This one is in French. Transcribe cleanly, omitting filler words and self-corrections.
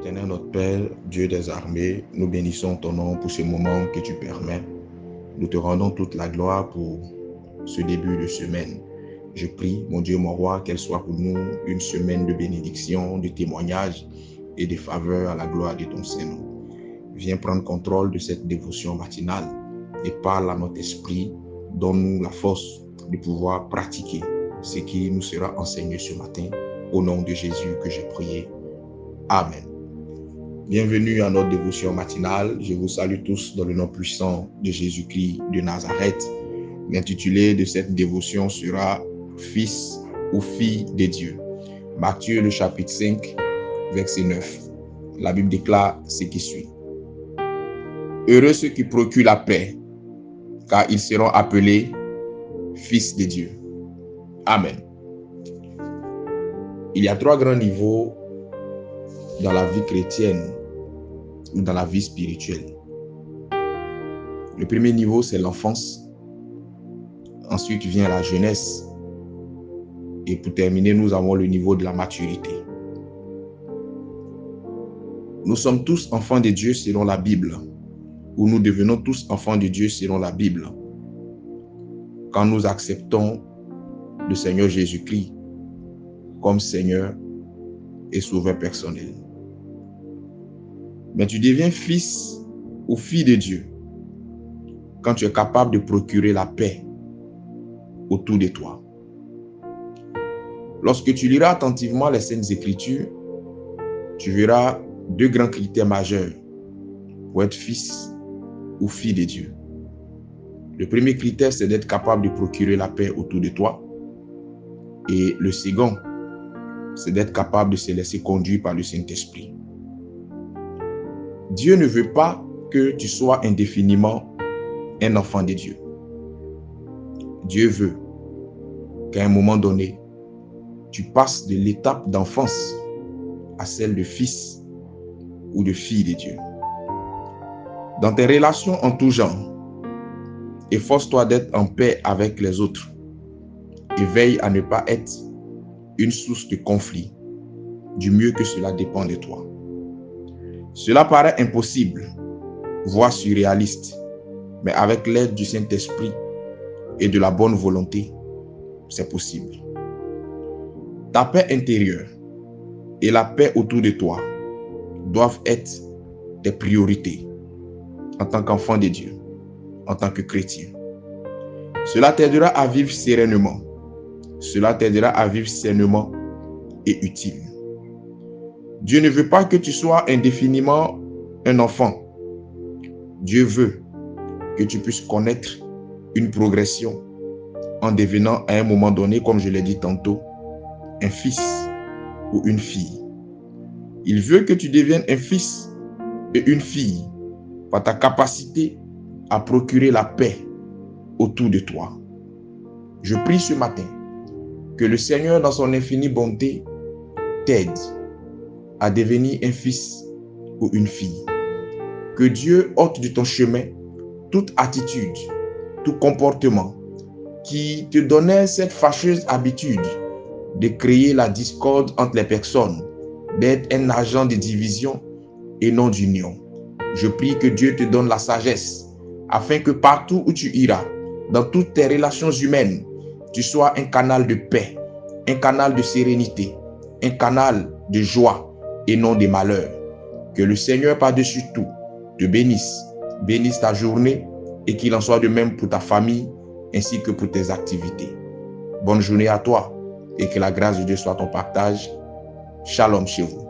Éternel notre Père, Dieu des armées, nous bénissons ton nom pour ce moment que tu permets. Nous te rendons toute la gloire pour ce début de semaine. Je prie, mon Dieu, mon roi, qu'elle soit pour nous une semaine de bénédiction, de témoignage et de faveur à la gloire de ton Saint-Nom. Viens prendre contrôle de cette dévotion matinale et parle à notre esprit, donne-nous la force de pouvoir pratiquer ce qui nous sera enseigné ce matin. Au nom de Jésus que j'ai prié. Amen. Bienvenue à notre dévotion matinale. Je vous salue tous dans le nom puissant de Jésus-Christ de Nazareth. L'intitulé de cette dévotion sera « Fils ou fille de Dieu ». Matthieu, le chapitre 5, verset 9. La Bible déclare ce qui suit. « Heureux ceux qui procurent la paix, car ils seront appelés fils de Dieu. » Amen. Il y a 3 grands niveaux dans la vie chrétienne ou dans la vie spirituelle. Le premier niveau, c'est l'enfance. Ensuite vient la jeunesse. Et pour terminer, nous avons le niveau de la maturité. Nous sommes tous enfants de Dieu selon la Bible, ou nous devenons tous enfants de Dieu selon la Bible, quand nous acceptons le Seigneur Jésus-Christ comme Seigneur et Sauveur personnel. Mais tu deviens fils ou fille de Dieu quand tu es capable de procurer la paix autour de toi. Lorsque tu liras attentivement les Saintes Écritures, tu verras 2 grands critères majeurs pour être fils ou fille de Dieu. Le premier critère, c'est d'être capable de procurer la paix autour de toi. Et le second, c'est d'être capable de se laisser conduire par le Saint-Esprit. Dieu ne veut pas que tu sois indéfiniment un enfant de Dieu. Dieu veut qu'à un moment donné, tu passes de l'étape d'enfance à celle de fils ou de fille de Dieu. Dans tes relations en tout genre, efforce-toi d'être en paix avec les autres et veille à ne pas être une source de conflit, du mieux que cela dépend de toi. Cela paraît impossible, voire surréaliste, mais avec l'aide du Saint-Esprit et de la bonne volonté, c'est possible. Ta paix intérieure et la paix autour de toi doivent être tes priorités en tant qu'enfant de Dieu, en tant que chrétien. Cela t'aidera à vivre sereinement. Cela t'aidera à vivre sainement et utile. Dieu ne veut pas que tu sois indéfiniment un enfant. Dieu veut que tu puisses connaître une progression en devenant à un moment donné, comme je l'ai dit tantôt, un fils ou une fille. Il veut que tu deviennes un fils et une fille par ta capacité à procurer la paix autour de toi. Je prie ce matin que le Seigneur, dans son infinie bonté, t'aide à devenir un fils ou une fille. Que Dieu ôte de ton chemin toute attitude, tout comportement qui te donnait cette fâcheuse habitude de créer la discorde entre les personnes, d'être un agent de division et non d'union. Je prie que Dieu te donne la sagesse afin que partout où tu iras, dans toutes tes relations humaines, tu sois un canal de paix, un canal de sérénité, un canal de joie et non de malheur. Que le Seigneur par-dessus tout te bénisse ta journée et qu'il en soit de même pour ta famille ainsi que pour tes activités. Bonne journée à toi et que la grâce de Dieu soit ton partage. Shalom chez vous.